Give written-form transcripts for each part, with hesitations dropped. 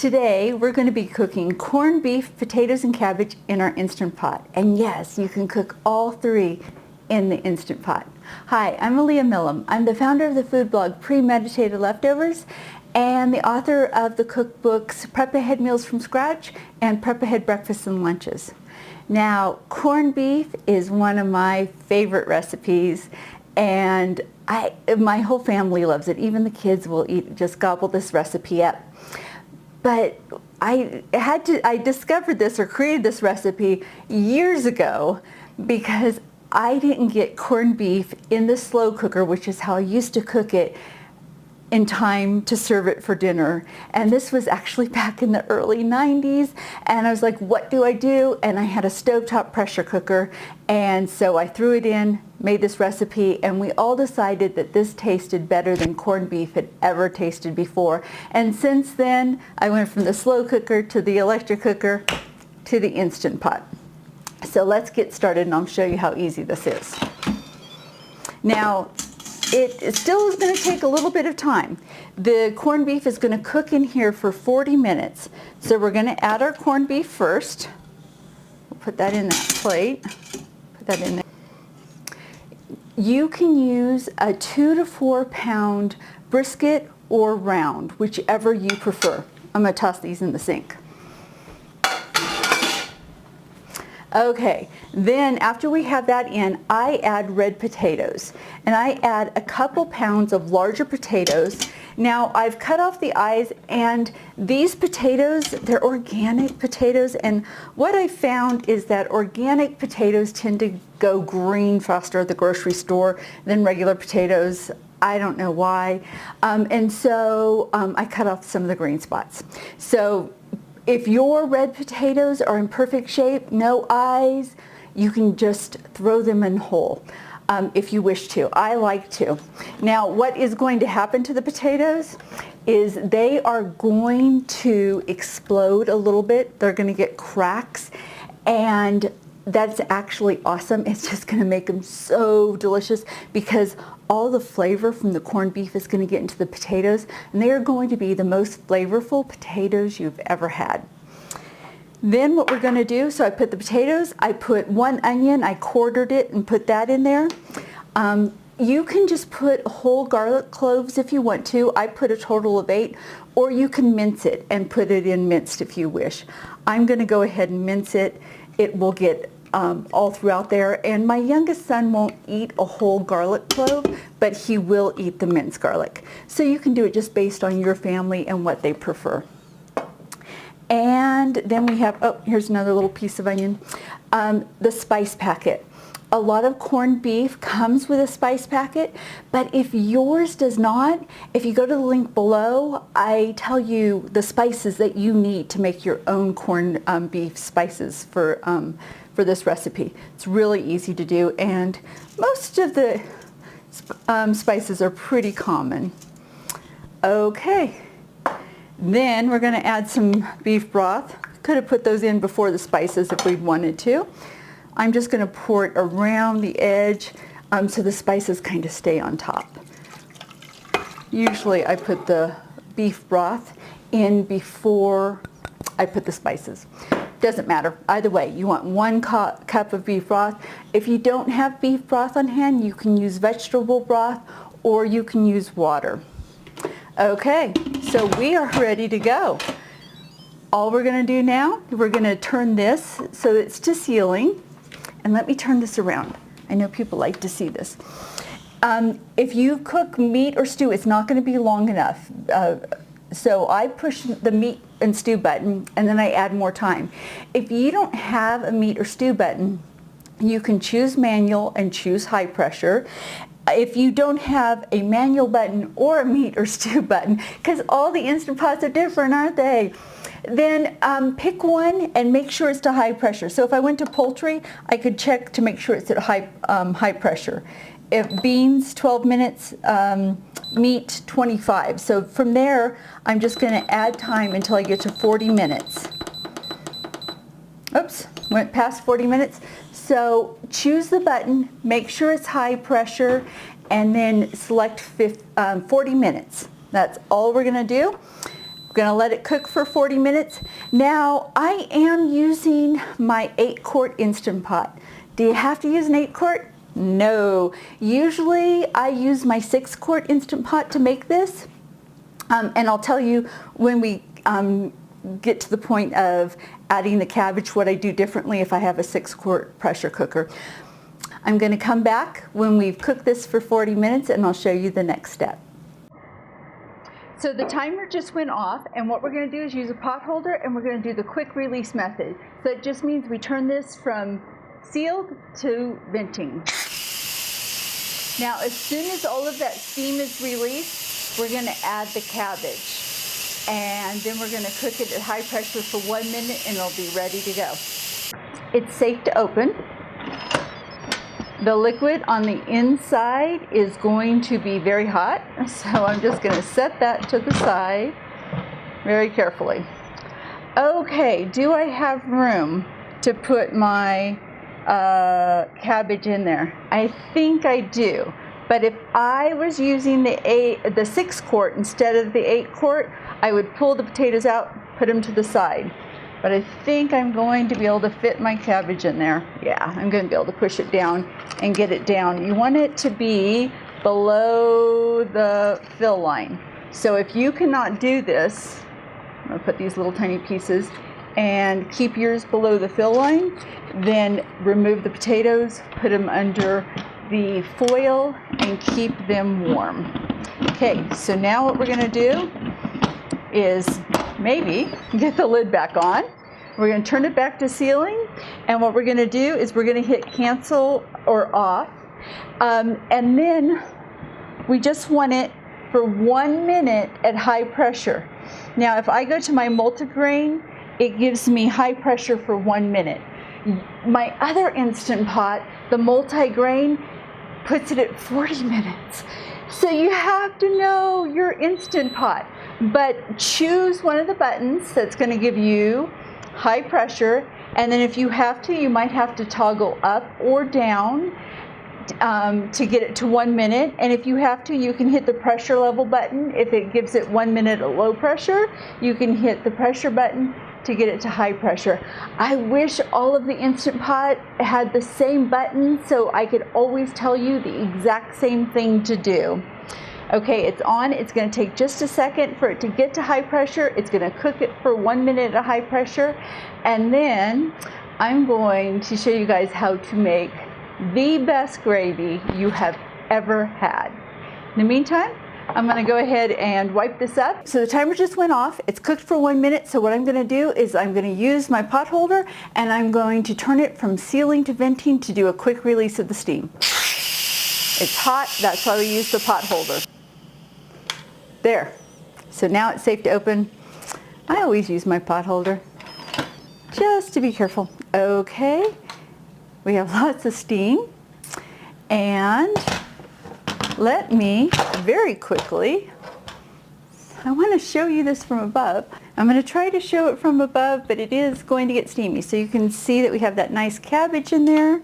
Today we're going to be cooking corned beef, potatoes, and cabbage in our Instant Pot. And yes, you can cook all three in the Instant Pot. Hi, I'm Aaliyah Millam. I'm the founder of the food blog Premeditated Leftovers and the author of the cookbooks Prep Ahead Meals from Scratch and Prep Ahead Breakfasts and Lunches. Now, corned beef is one of my favorite recipes, and my whole family loves it. Even the kids will just gobble this recipe up. But I discovered this or created this recipe years ago because I didn't get corned beef in the slow cooker, which is how I used to cook it, in time to serve it for dinner. And this was actually back in the early 90s. And I was like, what do I do? And I had a stovetop pressure cooker. And so I threw it in, made this recipe, and we all decided that this tasted better than corned beef had ever tasted before. And since then, I went from the slow cooker to the electric cooker to the Instant Pot. So let's get started and I'll show you how easy this is. Now, it still is going to take a little bit of time. The corned beef is going to cook in here for 40 minutes. So we're going to add our corned beef first. We'll put that in that plate. Put that in there. You can use a 2 to 4 pound brisket or round, whichever you prefer. I'm going to toss these in the sink. Okay, then after we have that in, I add red potatoes. And I add a couple pounds of larger potatoes. Now, I've cut off the eyes, and these potatoes, they're organic potatoes. And what I found is that organic potatoes tend to go green faster at the grocery store than regular potatoes. I don't know why. And so I cut off some of the green spots. So if your red potatoes are in perfect shape, no eyes, you can just throw them in whole if you wish to. I like to. Now, what is going to happen to the potatoes is they are going to explode a little bit. They're going to get cracks, and that's actually awesome. It's just going to make them so delicious because all the flavor from the corned beef is going to get into the potatoes, and they are going to be the most flavorful potatoes you've ever had. Then what we're going to do, so I put the potatoes, I put 1 onion, I quartered it and put that in there. You can just put whole garlic cloves if you want to. I put a total of 8, or you can mince it and put it in minced if you wish. I'm going to go ahead and mince it. It will get all throughout there, and my youngest son won't eat a whole garlic clove, but he will eat the minced garlic. So you can do it just based on your family and what they prefer. And then we have, oh, here's another little piece of onion, the spice packet. A lot of corned beef comes with a spice packet, but if yours does not, if you go to the link below, I tell you the spices that you need to make your own corned beef spices for this recipe. It's really easy to do, and most of the spices are pretty common. Okay, then we're going to add some beef broth. Could have put those in before the spices if we'd wanted to. I'm just going to pour it around the edge so the spices kind of stay on top. Usually I put the beef broth in before I put the spices. Doesn't matter. Either way, you want 1 cup of beef broth. If you don't have beef broth on hand, you can use vegetable broth or you can use water. Okay, so we are ready to go. All we're going to do now, we're going to turn this so it's to sealing. And let me turn this around. I know people like to see this. If you cook meat or stew, it's not going to be long enough. So I push the meat and stew button, and then I add more time. If you don't have a meat or stew button, you can choose manual and choose high pressure. If you don't have a manual button or a meat or stew button, because all the Instant Pots are different, aren't they? Then pick one and make sure it's to high pressure. So if I went to poultry, I could check to make sure it's at high pressure. If beans, 12 minutes, meat, 25. So from there, I'm just going to add time until I get to 40 minutes. Oops, went past 40 minutes. So choose the button, make sure it's high pressure, and then select 40 minutes. That's all we're going to do. We're gonna let it cook for 40 minutes. Now, I am using my 8-quart Instant Pot. Do you have to use an 8-quart? No. Usually, I use my 6-quart Instant Pot to make this. And I'll tell you when we get to the point of adding the cabbage, what I do differently if I have a 6-quart pressure cooker. I'm gonna come back when we've cooked this for 40 minutes and I'll show you the next step. So the timer just went off, and what we're going to do is use a pot holder, and we're going to do the quick release method. So it just means we turn this from sealed to venting. Now as soon as all of that steam is released, we're going to add the cabbage. And then we're going to cook it at high pressure for 1 minute and it'll be ready to go. It's safe to open. The liquid on the inside is going to be very hot, so I'm just going to set that to the side very carefully. Okay, do I have room to put my cabbage in there? I think I do, but if I was using the 6-quart instead of the 8-quart, I would pull the potatoes out, put them to the side. But I think I'm going to be able to fit my cabbage in there. Yeah, I'm going to be able to push it down and get it down. You want it to be below the fill line. So if you cannot do this, I'm going to put these little tiny pieces and keep yours below the fill line, then remove the potatoes, put them under the foil and keep them warm. Okay, so now what we're going to do is maybe get the lid back on. We're going to turn it back to sealing, and what we're going to do is we're going to hit cancel or off, and then we just want it for 1 minute at high pressure. Now if I go to my multigrain, it gives me high pressure for 1 minute. My other Instant Pot, the multigrain, puts it at 40 minutes. So you have to know your Instant Pot. But choose one of the buttons that's going to give you high pressure, and then if you have to, you might have to toggle up or down to get it to 1 minute. And if you have to, you can hit the pressure level button. If it gives it 1 minute at low pressure, you can hit the pressure button to get it to high pressure. I wish all of the Instant Pot had the same button so I could always tell you the exact same thing to do. Okay, it's on. It's going to take just a second for it to get to high pressure. It's going to cook it for 1 minute at high pressure. And then I'm going to show you guys how to make the best gravy you have ever had. In the meantime, I'm going to go ahead and wipe this up. So the timer just went off. It's cooked for 1 minute. So what I'm going to do is I'm going to use my pot holder and I'm going to turn it from sealing to venting to do a quick release of the steam. It's hot. That's why we use the pot holder. There. So now it's safe to open. I always use my pot holder just to be careful. Okay. We have lots of steam. And let me very quickly, I want to show you this from above. I'm going to try to show it from above, but it is going to get steamy. So you can see that we have that nice cabbage in there.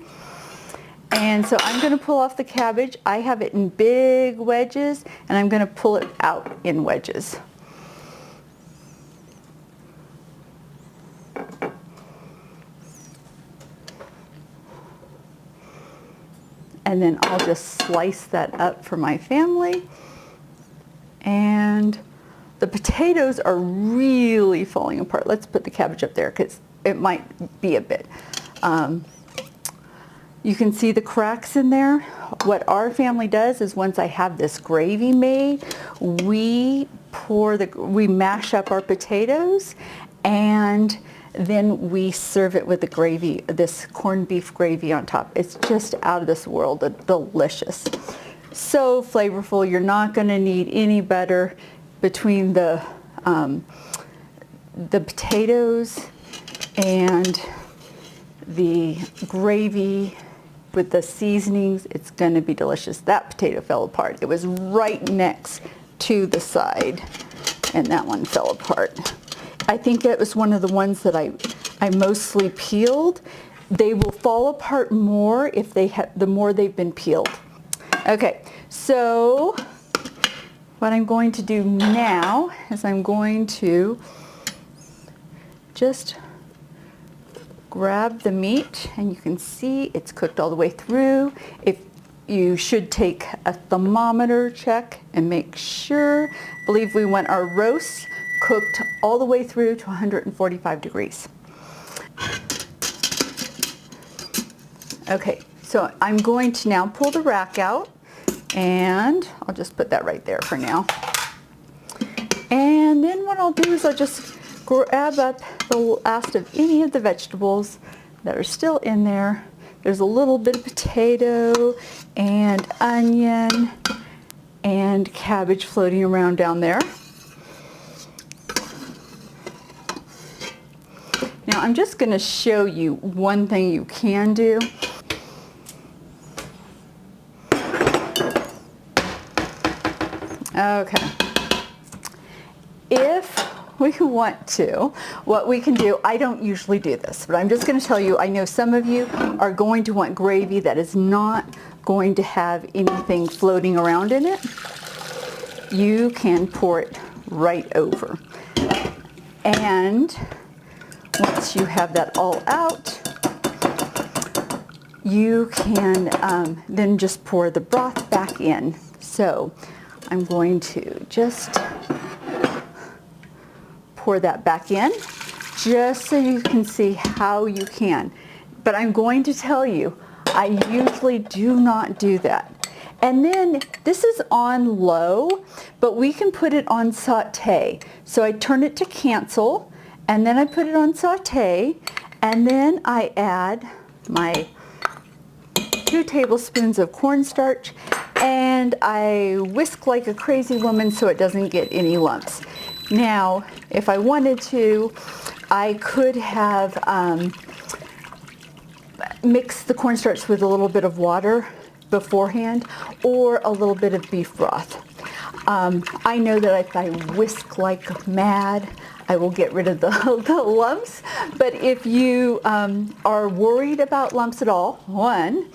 And so I'm going to pull off the cabbage. I have it in big wedges, and I'm going to pull it out in wedges. And then I'll just slice that up for my family. And the potatoes are really falling apart. Let's put the cabbage up there because it might be a bit. You can see the cracks in there. What our family does is once I have this gravy made, we mash up our potatoes and then we serve it with the gravy, this corned beef gravy on top. It's just out of this world, delicious. So flavorful. You're not going to need any butter between the potatoes and the gravy with the seasonings. It's going to be delicious. That potato fell apart. It was right next to the side and that one fell apart. I think that was one of the ones that I mostly peeled. They will fall apart more if the more they've been peeled. Okay, so What I'm going to do now is I'm going to just grab the meat, and you can see it's cooked all the way through. If you should take a thermometer check and make sure. I believe we want our roast cooked all the way through to 145 degrees. Okay, so I'm going to now pull the rack out, and I'll just put that right there for now. And then what I'll do is I'll just grab up the last of any of the vegetables that are still in there. There's a little bit of potato and onion and cabbage floating around down there. Now I'm just going to show you one thing you can do. Okay. If we want to, what we can do, I don't usually do this, but I'm just going to tell you, I know some of you are going to want gravy that is not going to have anything floating around in it. You can pour it right over. And once you have that all out, you can then just pour the broth back in. So I'm going to just pour that back in, just so you can see how you can. But I'm going to tell you, I usually do not do that. And then this is on low, but we can put it on saute. So I turn it to cancel, and then I put it on saute, and then I add my 2 tablespoons of cornstarch, and I whisk like a crazy woman so it doesn't get any lumps. Now, if I wanted to, I could have mixed the cornstarch with a little bit of water beforehand, or a little bit of beef broth. I know that if I whisk like mad, I will get rid of the lumps. But if you are worried about lumps at all, one,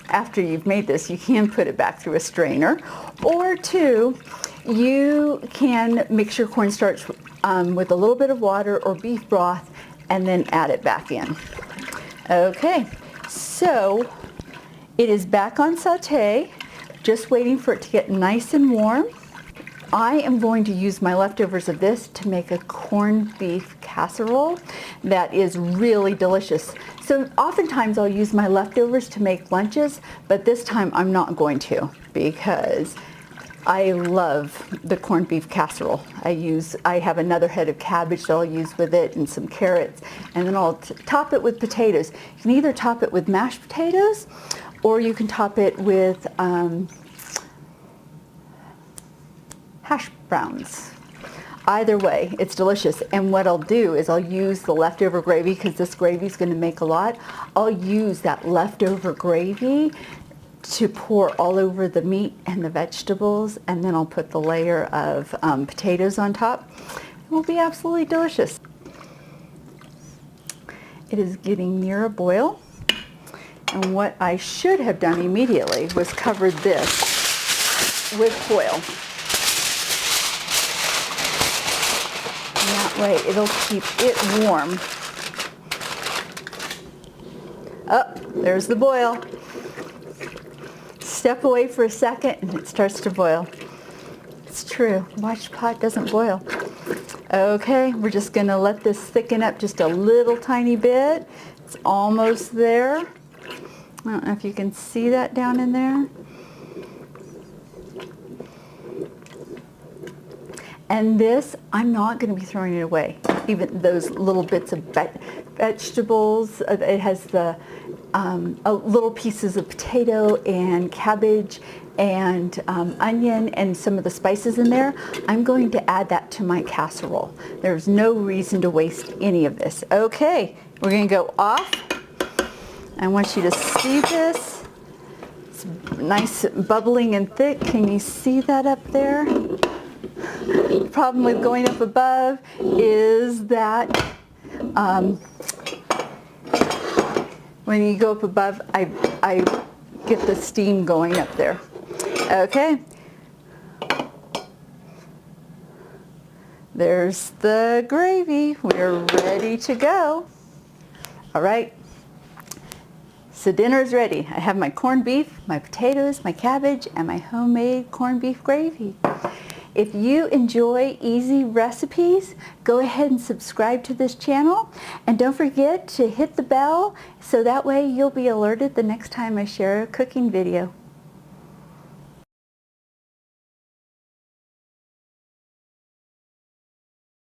after you've made this, you can put it back through a strainer, or two, you can mix your cornstarch with a little bit of water or beef broth and then add it back in. Okay, so it is back on saute, just waiting for it to get nice and warm. I am going to use my leftovers of this to make a corned beef casserole that is really delicious. So oftentimes I'll use my leftovers to make lunches, but this time I'm not going to, because I love the corned beef casserole. I have another head of cabbage that I'll use with it, and some carrots, and then I'll top it with potatoes. You can either top it with mashed potatoes, or you can top it with hash browns. Either way, it's delicious. And what I'll do is I'll use the leftover gravy, because this gravy is going to make a lot. I'll use that leftover gravy to pour all over the meat and the vegetables, and then I'll put the layer of potatoes on top. It will be absolutely delicious. It is getting near a boil, and what I should have done immediately was covered this with foil. And that way it'll keep it warm. Oh, there's the boil. Step away for a second and it starts to boil. It's true, watch pot doesn't boil. Okay, we're just gonna let this thicken up just a little tiny bit. It's almost there. I don't know if you can see that down in there. And this, I'm not going to be throwing it away. Even those little bits of vegetables, it has the little pieces of potato and cabbage and onion and some of the spices in there. I'm going to add that to my casserole. There's no reason to waste any of this. Okay, we're going to go off. I want you to see this. It's nice, bubbling and thick. Can you see that up there? The problem with going up above is that when you go up above, I get the steam going up there. Okay. There's the gravy. We're ready to go. All right. So dinner is ready. I have my corned beef, my potatoes, my cabbage, and my homemade corned beef gravy. If you enjoy easy recipes, go ahead and subscribe to this channel. And don't forget to hit the bell so that way you'll be alerted the next time I share a cooking video.